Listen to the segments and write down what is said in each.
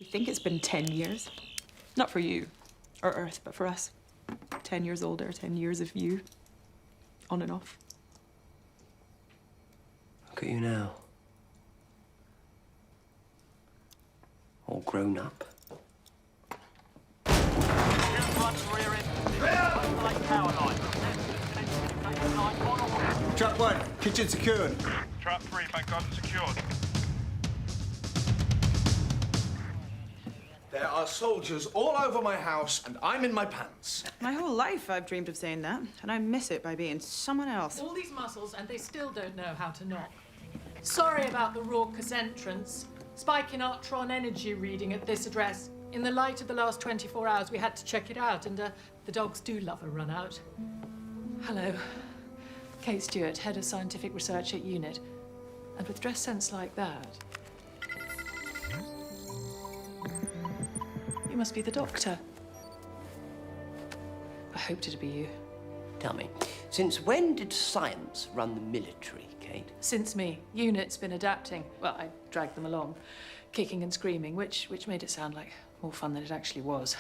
I think it's been 10 years. Not for you or Earth, but for us. 10 years older, 10 years of you. On and off. Look at you now. All grown up. Trap 1, kitchen secured. Trap 3, thank God, secured. There are soldiers all over my house, and I'm in my pants. My whole life I've dreamed of saying that, and I miss it by being someone else. All these muscles, and they still don't know how to knock. Sorry about the raucous entrance. Spike in Artron energy reading at this address. In the light of the last 24 hours, we had to check it out, and the dogs do love a run out. Hello. Kate Stewart, Head of Scientific Research at UNIT. And with dress sense like that, you must be the doctor. I hoped it'd be you. Tell me, since when did science run the military, Kate? Since me, UNIT's been adapting. Well, I dragged them along, kicking and screaming, which made it sound like more fun than it actually was.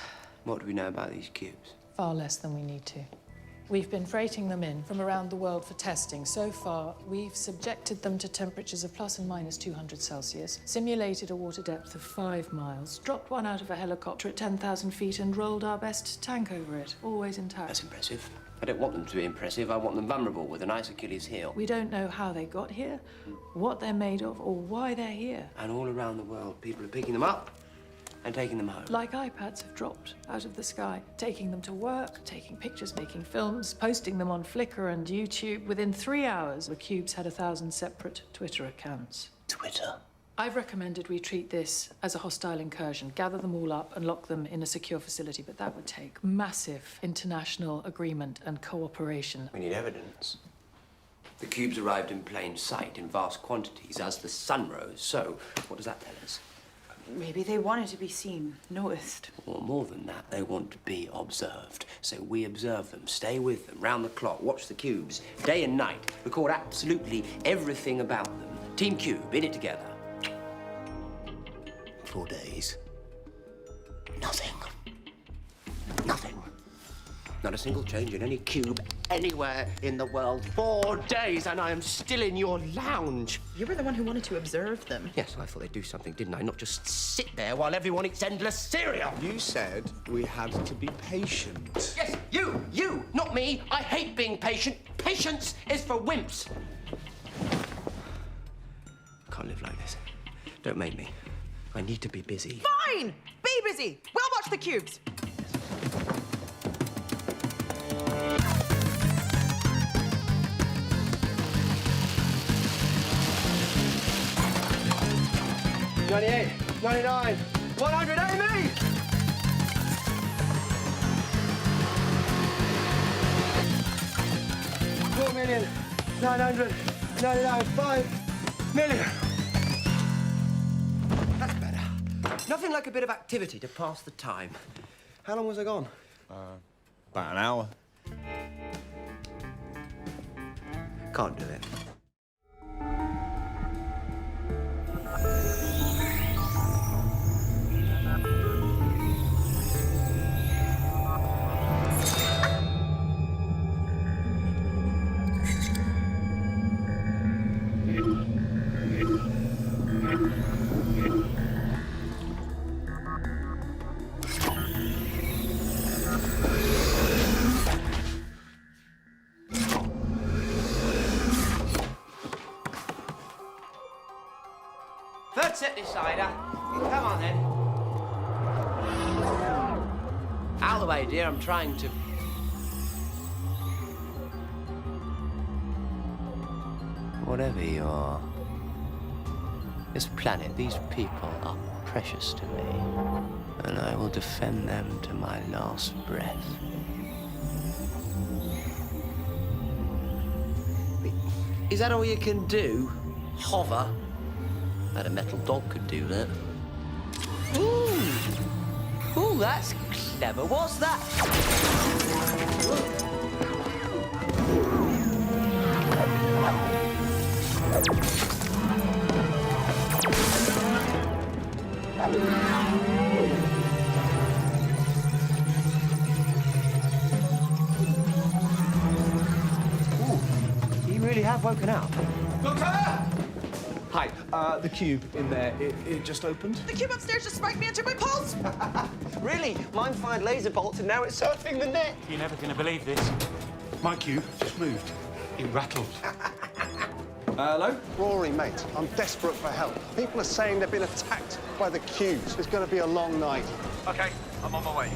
What do we know about these cubes? Far less than we need to. We've been freighting them in from around the world for testing. So far, we've subjected them to temperatures of plus and minus 200 Celsius, simulated a water depth of 5 miles, dropped one out of a helicopter at 10,000 feet and rolled our best tank over it, always intact. That's impressive. I don't want them to be impressive. I want them vulnerable with a nice Achilles heel. We don't know how they got here, what they're made of, or why they're here. And all around the world, people are picking them up and taking them home. Like iPads have dropped out of the sky, taking them to work, taking pictures, making films, posting them on Flickr and YouTube. Within 3 hours, the cubes had 1,000 separate Twitter accounts. Twitter? I've recommended we treat this as a hostile incursion, gather them all up and lock them in a secure facility, but that would take massive international agreement and cooperation. We need evidence. The cubes arrived in plain sight in vast quantities as the sun rose. So, what does that tell us? Maybe they wanted to be seen, noticed. Or more than that, they want to be observed. So we observe them, stay with them, round the clock, watch the cubes, day and night, record absolutely everything about them. Team Cube, in it together. 4 days. Nothing. Nothing. Not a single change in any cube anywhere in the world. 4 days, and I am still in your lounge. You were the one who wanted to observe them. Yes, I thought they'd do something, didn't I? Not just sit there while everyone eats endless cereal. You said we had to be patient. Yes, you, not me. I hate being patient. Patience is for wimps. Can't live like this. Don't make me. I need to be busy. Fine! Be busy! We'll watch the cubes! $98, $99, $100, Amy! $4,999,5 million. That's better. Nothing like a bit of activity to pass the time. How long was I gone? About an hour. Can't do it. Third set decider. Come on, then. Out of the way, dear. I'm trying to... Whatever you are, this planet, these people are precious to me, and I will defend them to my last breath. Is that all you can do? Hover? Bet a metal dog could do that. Ooh! Ooh, that's clever. What's that? You really have woken up. Doctor! Hi, the cube in there, it just opened. The cube upstairs just spiked me into my pulse! Really? Mine fired laser bolts and now it's surfing the net. You're never going to believe this. My cube just moved. It rattled. Hello? Rory, mate, I'm desperate for help. People are saying they've been attacked by the cubes. It's going to be a long night. OK, I'm on my way.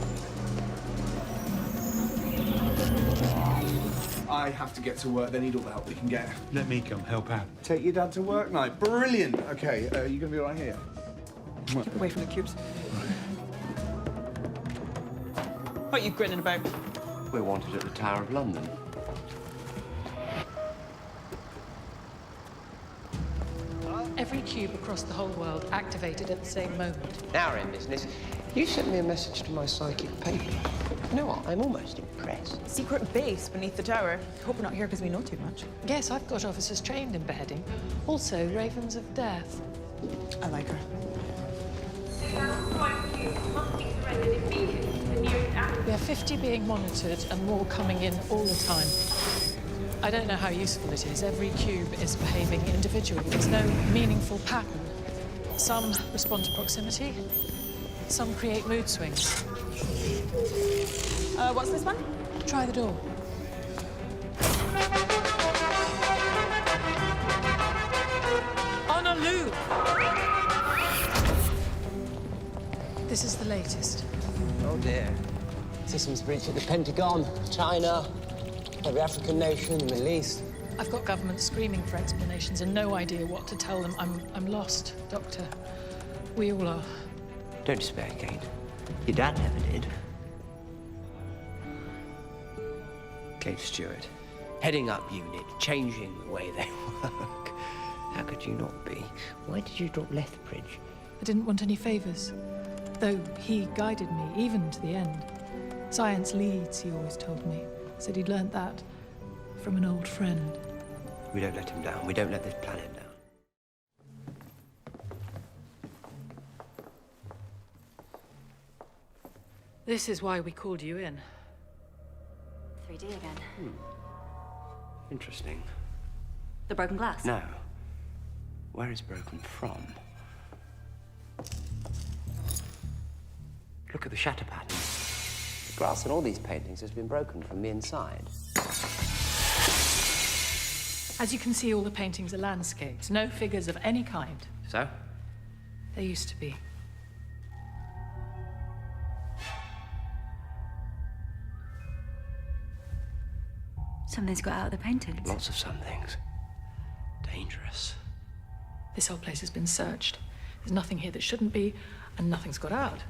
I have to get to work. They need all the help we can get. Let me come help out. Take your dad to work night. Brilliant. OK, you going to be right here? Away from the cubes. What are you grinning about? We're wanted at the Tower of London. Every cube across the whole world activated at the same moment. Now we're in business. You sent me a message to my psychic paper. You know what? I'm almost impressed. Secret base beneath the tower. Hope we're not here because we know too much. Yes, I've got officers trained in beheading. Also, ravens of death. I like her. We have 50 being monitored and more coming in all the time. I don't know how useful it is. Every cube is behaving individually. There's no meaningful pattern. Some respond to proximity, some create mood swings. What's this one? Try the door. On a loop! This is the latest. Oh, dear. Systems breach at the Pentagon, China, every African nation in the Middle East. I've got government screaming for explanations and no idea what to tell them. I'm lost, Doctor. We all are. Don't despair, Kate. Your dad never did. Kate Stewart, heading up unit, changing the way they work. How could you not be? Why did you drop Lethbridge? I didn't want any favors, though he guided me, even to the end. Science leads, he always told me. Said he'd learnt that from an old friend. We don't let him down. We don't let this planet down. This is why we called you in. 3D again. Interesting. The broken glass? No. Where is broken from? Look at the shatter pattern. The glass in all these paintings has been broken from the inside. As you can see, all the paintings are landscapes, no figures of any kind. So? There used to be. Something's got out of the paintings. Lots of some things. Dangerous. This whole place has been searched. There's nothing here that shouldn't be, and nothing's got out.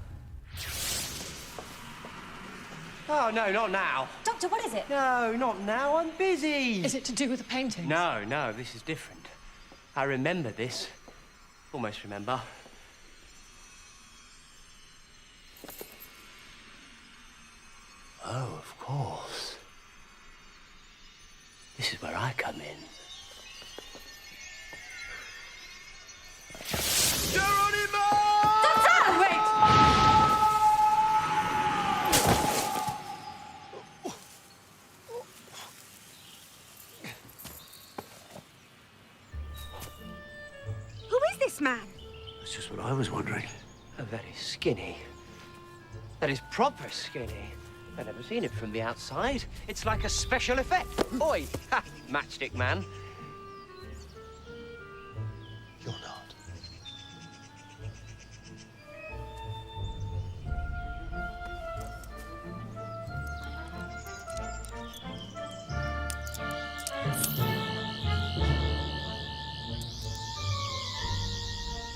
Oh, no, not now. Doctor, what is it? No, not now. I'm busy. Is it to do with the paintings? No, no, this is different. I remember this. Almost remember. Oh, of course. This is where I come in. Man. That's just what I was wondering. Oh, that is skinny. That is proper skinny. I've never seen it from the outside. It's like a special effect. Oi! Ha! Matchstick man. You're not.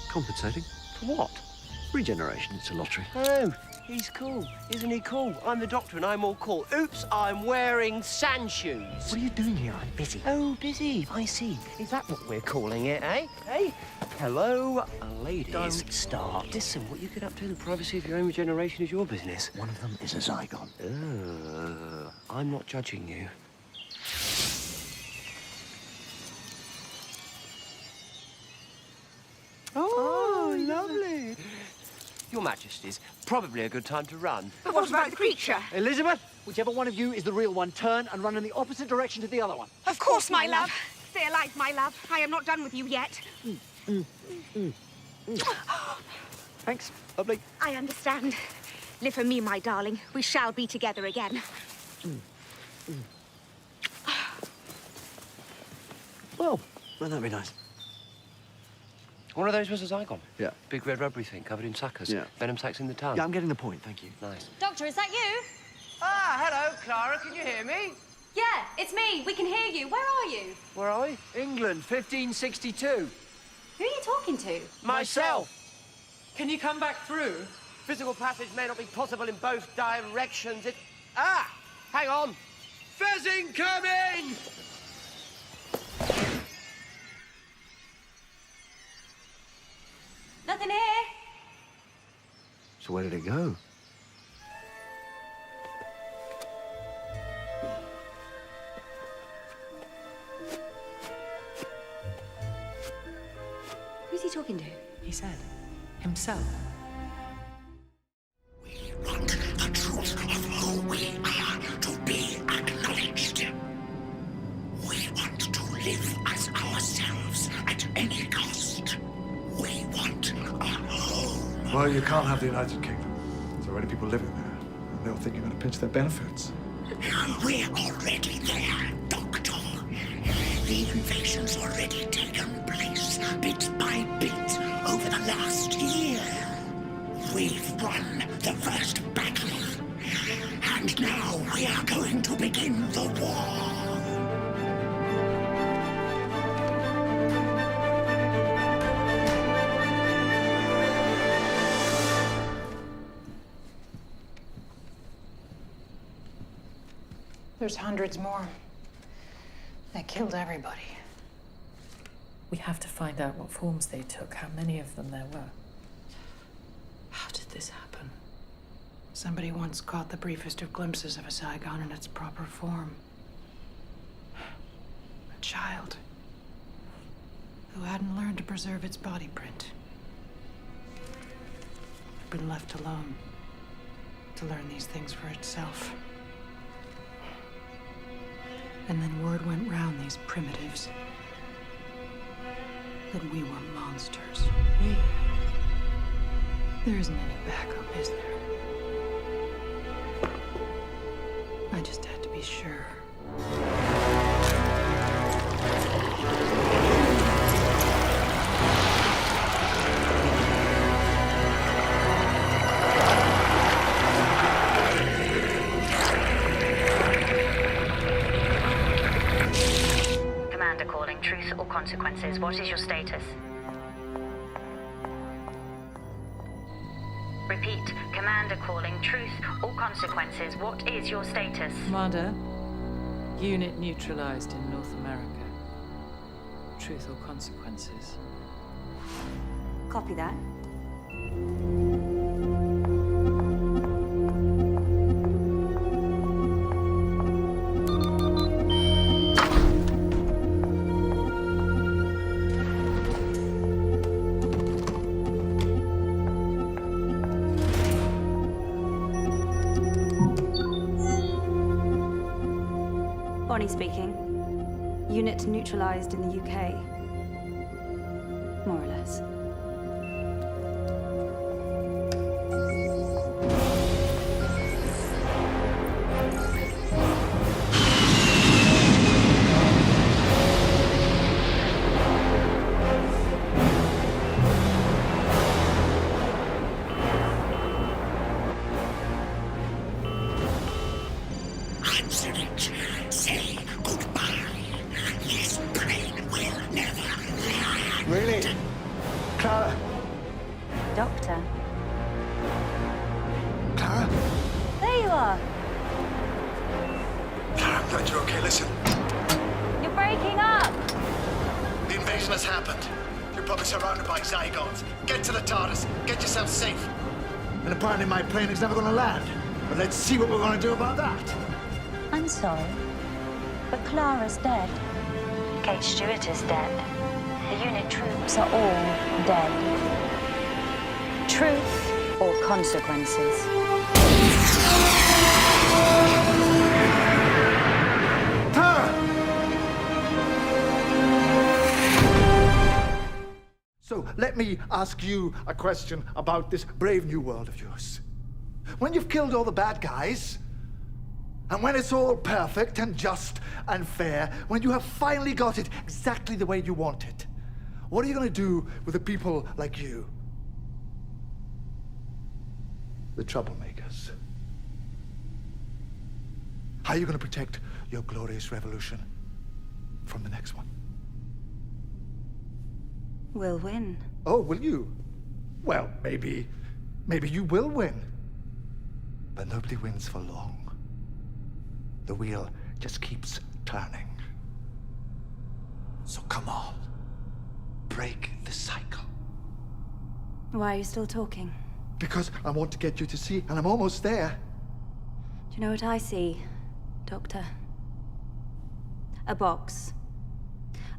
Compensating? For what? Regeneration, it's a lottery. Oh, he's cool. Isn't he cool? I'm the doctor and I'm all cool. Oops, I'm wearing sand shoes. What are you doing here? I'm busy. Oh, busy. I see. Is that what we're calling it, eh? Hey? Hello, ladies. Don't start. Listen, what you get up to in the privacy of your own regeneration is your business. One of them is a Zygon. I'm not judging you. Oh, lovely. Your Majesties, probably a good time to run. But what about the creature? Elizabeth, whichever one of you is the real one, turn and run in the opposite direction to the other one. Of course, my love. Stay alive, my love. I am not done with you yet. Thanks. Lovely. I understand. Live for me, my darling. We shall be together again. Well, wouldn't that be nice? One of those was a Zygon. Yeah. Big red rubbery thing covered in suckers. Yeah. Venom sacs in the tongue. Yeah, I'm getting the point, thank you. Nice. Doctor, is that you? Ah, hello, Clara. Can you hear me? Yeah, it's me. We can hear you. Where are you? Where are we? England, 1562. Who are you talking to? Myself. Can you come back through? Physical passage may not be possible in both directions. Ah! Hang on. Fez incoming! Nothing here. So where did it go? Who's he talking to? He said, himself. We want the truth of who we are to be acknowledged. We want to live as ourselves at any cost. We want a home. Well, you can't have the United Kingdom. There's already people living there. And they'll think you're going to pinch their benefits. We're already there, Doctor. The invasion's already taken place, bit by bit, over the last year. We've won the first battle. And now we are going to begin the war. There's hundreds more. They killed everybody. We have to find out what forms they took, how many of them there were. How did this happen? Somebody once caught the briefest of glimpses of a Zygon in its proper form. A child who hadn't learned to preserve its body print. Had been left alone to learn these things for itself. And then word went round these primitives that we were monsters. We? There isn't any backup, is there? I just had to be sure. Commander calling. Truth or consequences? What is your status? Repeat. Commander calling. Truth or consequences? What is your status? Commander, unit neutralized in North America. Truth or consequences? Copy that. Bonnie speaking. Unit neutralized in the UK. More or less. Answer it. Say goodbye. This plane will never land. Really? Clara? Doctor. Clara? There you are. Clara, I'm glad you're okay. Listen, You're breaking up. the invasion has happened. You're probably surrounded by Zygons. Get to the TARDIS. Get yourself safe. And apparently my plane is never going to land. But let's see what we're going to do about that. I'm sorry, but Clara's dead. Kate Stewart is dead. The unit troops are all dead. Truth or consequences. So let me ask you a question about this brave new world of yours. When you've killed all the bad guys, and when it's all perfect and just and fair, when you have finally got it exactly the way you want it, what are you going to do with the people like you? The troublemakers. How are you going to protect your glorious revolution from the next one? We'll win. Oh, will you? Well, maybe you will win. But nobody wins for long. The wheel just keeps turning. So come on. Break the cycle. Why are you still talking? Because I want to get you to see, and I'm almost there. Do you know what I see, Doctor? A box.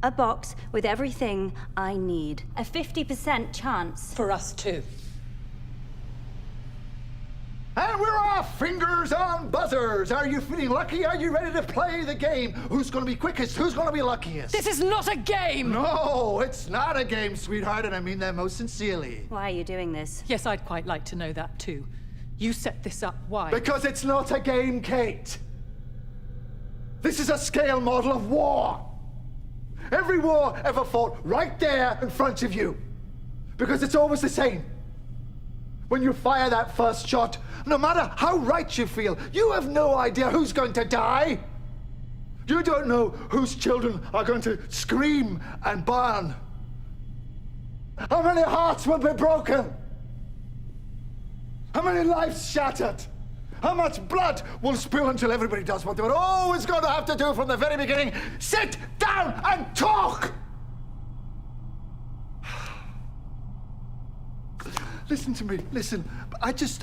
A box with everything I need. A 50% chance. For us too. And we're off! Fingers on buzzers! Are you feeling lucky? Are you ready to play the game? Who's gonna be quickest? Who's gonna be luckiest? This is not a game! No, it's not a game, sweetheart, and I mean that most sincerely. Why are you doing this? Yes, I'd quite like to know that too. You set this up, why? Because it's not a game, Kate. This is a scale model of war. Every war ever fought right there in front of you. Because it's always the same. When you fire that first shot, no matter how right you feel, you have no idea who's going to die. You don't know whose children are going to scream and burn. How many hearts will be broken? How many lives shattered? How much blood will spill until everybody does what they were always going to have to do from the very beginning? Sit down and talk! Listen to me, listen. I just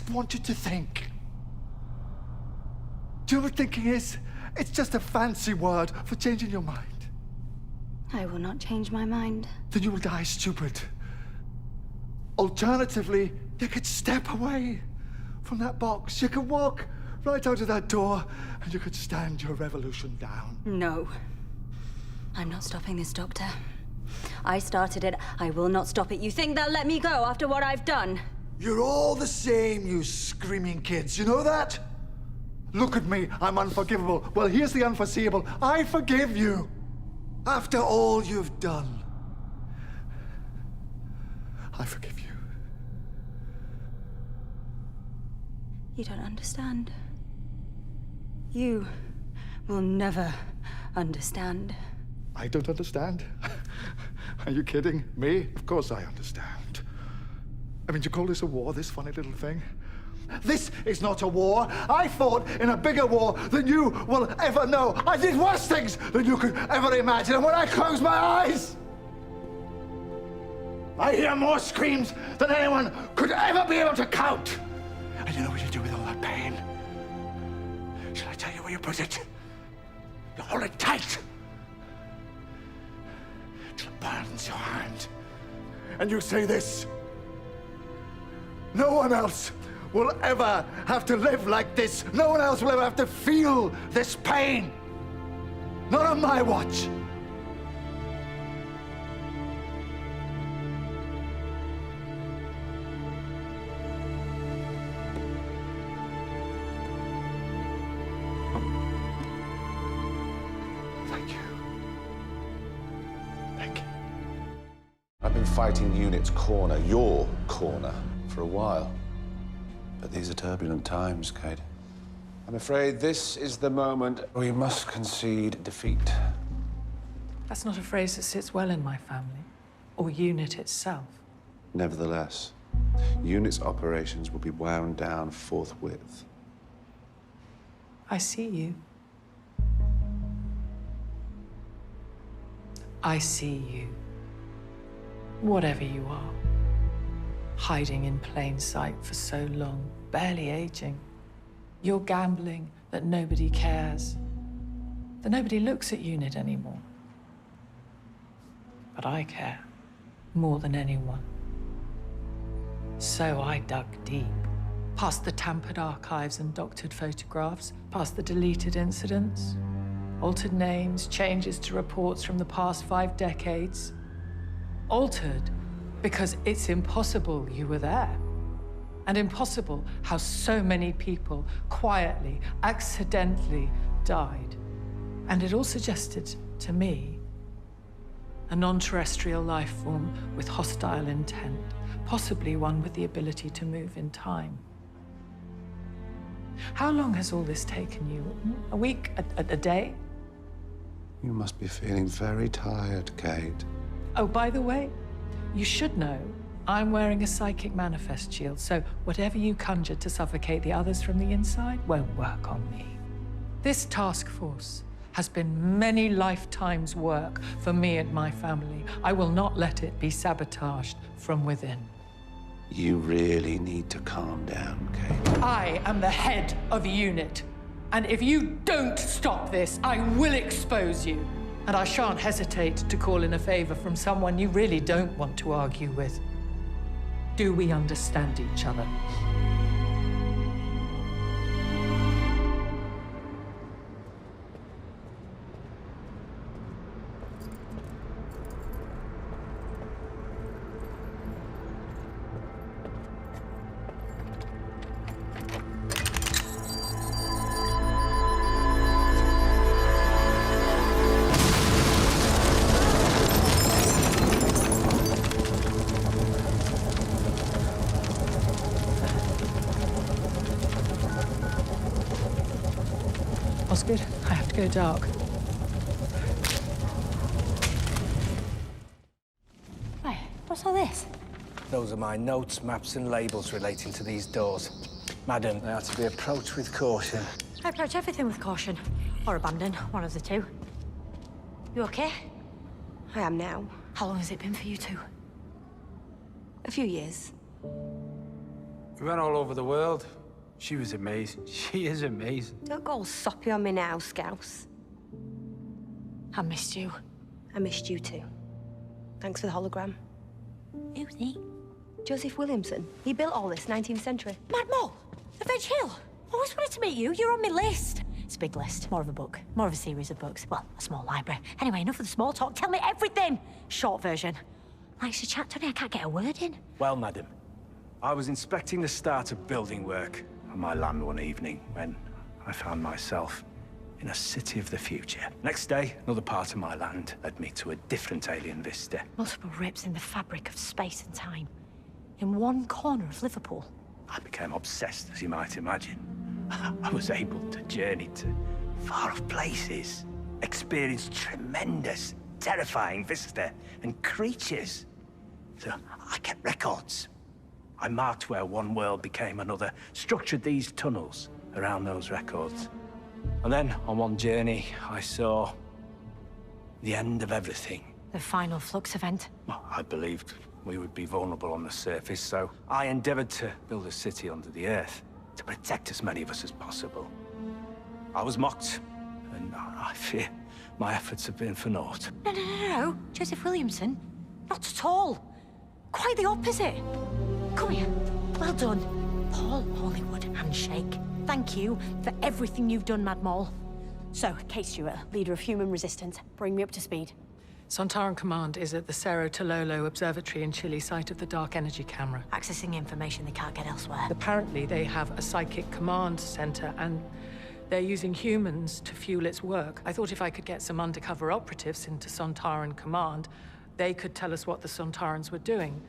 want you to think. Do you know what thinking is? It's just a fancy word for changing your mind. I will not change my mind. Then you will die stupid. Alternatively, you could step away from that box. You could walk right out of that door and you could stand your revolution down. No. I'm not stopping this, Doctor. I started it. I will not stop it. You think they'll let me go after what I've done? You're all the same, you screaming kids. You know that? Look at me. I'm unforgivable. Well, here's the unforeseeable. I forgive you. After all you've done, I forgive you. You don't understand. You will never understand. I don't understand? Are you kidding me? Of course I understand. I mean, you call this a war, this funny little thing? This is not a war. I fought in a bigger war than you will ever know. I did worse things than you could ever imagine. And when I close my eyes, I hear more screams than anyone could ever be able to count. And you know what you do with all that pain? Shall I tell you where you put it? You hold it tight. Till it burns your hand. And you say this: no one else will ever have to live like this. No one else will ever have to feel this pain. Not on my watch. Thank you. Thank you. I've been fighting Unit's corner, your corner, for a while. But these are turbulent times, Kate. I'm afraid this is the moment we must concede defeat. That's not a phrase that sits well in my family, or Unit itself. Nevertheless, Unit's operations will be wound down forthwith. I see you. I see you. Whatever you are. Hiding in plain sight for so long, barely aging. You're gambling that nobody cares, that nobody looks at Unit anymore. But I care, more than anyone. So I dug deep, past the tampered archives and doctored photographs, past the deleted incidents, altered names, changes to reports from the past 5 decades. Altered because it's impossible you were there. And impossible how so many people quietly, accidentally died. And it all suggested to me a non-terrestrial life form with hostile intent, possibly one with the ability to move in time. How long has all this taken you? A week? A day? You must be feeling very tired, Kate. Oh, by the way, you should know I'm wearing a psychic manifest shield, so whatever you conjured to suffocate the others from the inside won't work on me. This task force has been many lifetimes' work for me and my family. I will not let it be sabotaged from within. You really need to calm down, Kate. I am the head of a unit, and if you don't stop this, I will expose you. And I shan't hesitate to call in a favor from someone you really don't want to argue with. Do we understand each other? Osgood, I have to go dark. Right, what's all this? Those are my notes, maps, and labels relating to these doors. Madam, they are to be approached with caution. I approach everything with caution. Or abandon, one of the two. You okay? I am now. How long has it been for you two? A few years. We went all over the world. She was amazing. She is amazing. Don't go all soppy on me now, Scouse. I missed you. I missed you too. Thanks for the hologram. Who's he? Joseph Williamson. He built all this, 19th century. Mad Mole! The Veg Hill! Always wanted to meet you. You're on my list. It's a big list. More of a book. More of a series of books. Well, a small library. Anyway, enough of the small talk. Tell me everything! Short version. Likes to chat, Tony. I can't get a word in. Well, madam, I was inspecting the start of building work on my land one evening when I found myself in a city of the future. Next day, another part of my land led me to a different alien vista. Multiple rips in the fabric of space and time. In one corner of Liverpool. I became obsessed, as you might imagine. I was able to journey to far-off places, experience tremendous, terrifying vista and creatures. So I kept records. I marked where one world became another, structured these tunnels around those records. And then, on one journey, I saw the end of everything. The final flux event. Well, I believed we would be vulnerable on the surface, so I endeavored to build a city under the earth to protect as many of us as possible. I was mocked, and I fear my efforts have been for naught. No. Joseph Williamson? Not at all. Quite the opposite. Come here. Well done. Paul Hollywood handshake. Thank you for everything you've done, Mad Mole. So, Kate Stewart, leader of human resistance. Bring me up to speed. Sontaran Command is at the Cerro Tololo Observatory in Chile, site of the Dark Energy Camera. Accessing information they can't get elsewhere. Apparently, they have a psychic command center, and they're using humans to fuel its work. I thought if I could get some undercover operatives into Sontaran Command, they could tell us what the Sontarans were doing.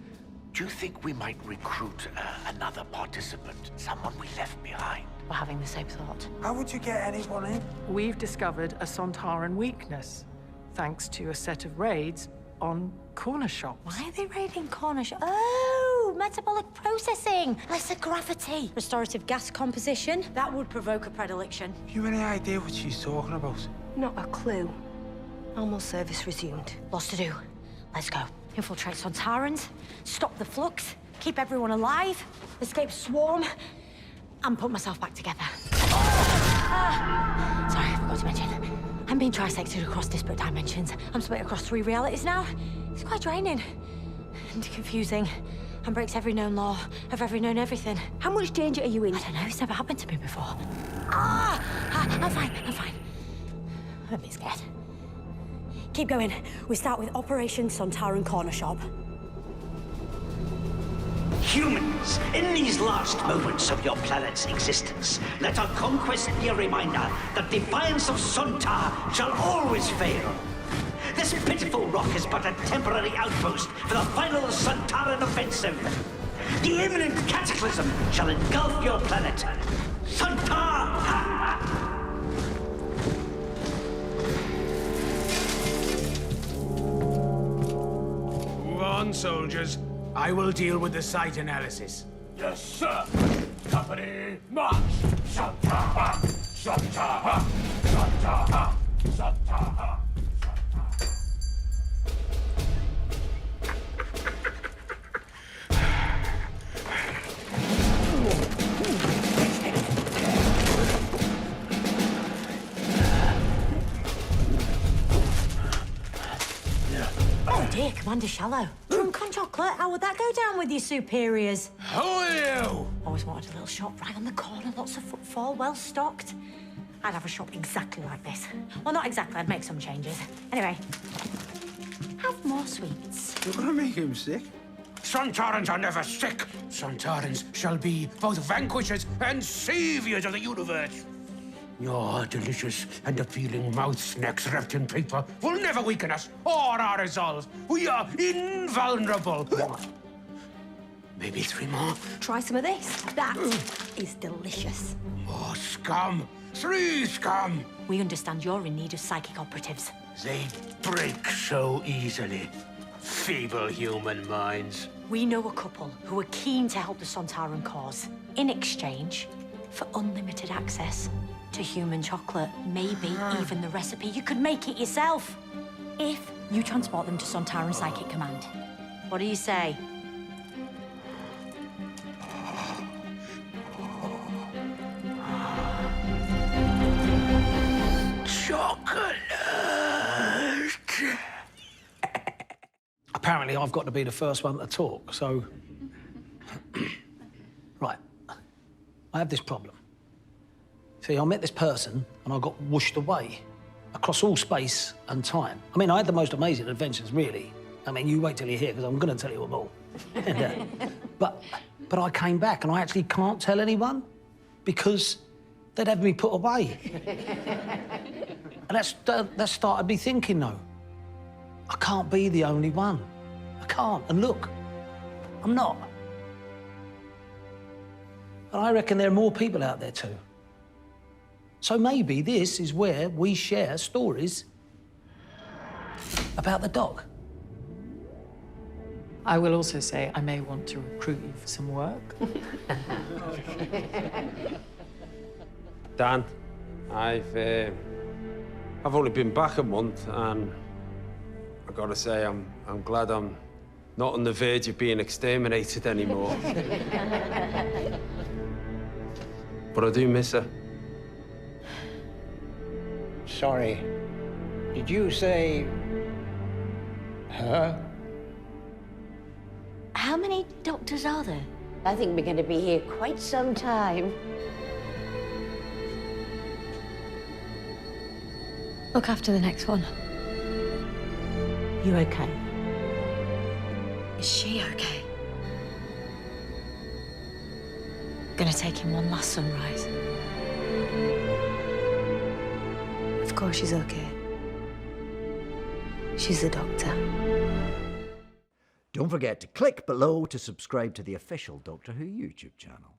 Do you think we might recruit another participant? Someone we left behind? We're having the same thought. How would you get anyone in? We've discovered a Sontaran weakness, thanks to a set of raids on corner shops. Why are they raiding corner shops? Oh, metabolic processing. Lesser gravity. Restorative gas composition. That would provoke a predilection. You any idea what she's talking about? Not a clue. Normal service resumed. Lots to do. Let's go. Infiltrate Sontarans, stop the flux, keep everyone alive, escape swarm, and put myself back together. Sorry, I forgot to mention. I'm being trisected across disparate dimensions. I'm split across 3 realities now. It's quite draining and confusing. and breaks every known law of every known everything. How much danger are you in? I don't know, it's never happened to me before. I'm fine. I'm a bit scared. Keep going. We start with Operation Sontaran Corner Shop. Humans, in these last moments of your planet's existence, let our conquest be a reminder that defiance of Sontar shall always fail. This pitiful rock is but a temporary outpost for the final Sontaran offensive. The imminent cataclysm shall engulf your planet. Sontar! Move on, soldiers. I will deal with the site analysis. Yes, sir. Company, march! Sontar! Sontar! Sontar! Sontar! Oh dear, Commander Shallow. Drunk on chocolate? How would that go down with your superiors? Who are you? Always wanted a little shop right on the corner, lots of footfall, well stocked. I'd have a shop exactly like this. Well, not exactly, I'd make some changes. Anyway, have more sweets. You're gonna make him sick. Sontarans are never sick. Sontarans shall be both vanquishers and saviors of the universe. Your delicious and appealing mouth snacks wrapped in paper will never weaken us or our resolve. We are invulnerable. Maybe 3 more. Try some of this. That is delicious. More scum. 3 scum. We understand you're in need of psychic operatives. They break so easily. Feeble human minds. We know a couple who are keen to help the Sontaran cause in exchange for unlimited access to human chocolate. Maybe even the recipe. You could make it yourself if you transport them to Sontaran Psychic Command. What do you say? Chocolate. Apparently, I've got to be the first one to talk, so... Right. I have this problem. See, I met this person, and I got whooshed away across all space and time. I mean, I had the most amazing adventures, really. I mean, you wait till you hear, because I'm going to tell you them all. But I came back, and I actually can't tell anyone because they'd have me put away. And that started me thinking, though. I can't be the only one. I can't. And look, I'm not. And I reckon there are more people out there too. So maybe this is where we share stories about the dog. I will also say I may want to recruit you for some work. Dan, I've only been back a month, and I gotta say I'm glad I'm not on the verge of being exterminated anymore. But I do miss her. Sorry. Did you say... her? How many doctors are there? I think we're going to be here quite some time. Look after the next one. You okay? Is she okay? Gonna take him one last sunrise. Of course she's okay. She's the doctor. Don't forget to click below to subscribe to the official Doctor Who YouTube channel.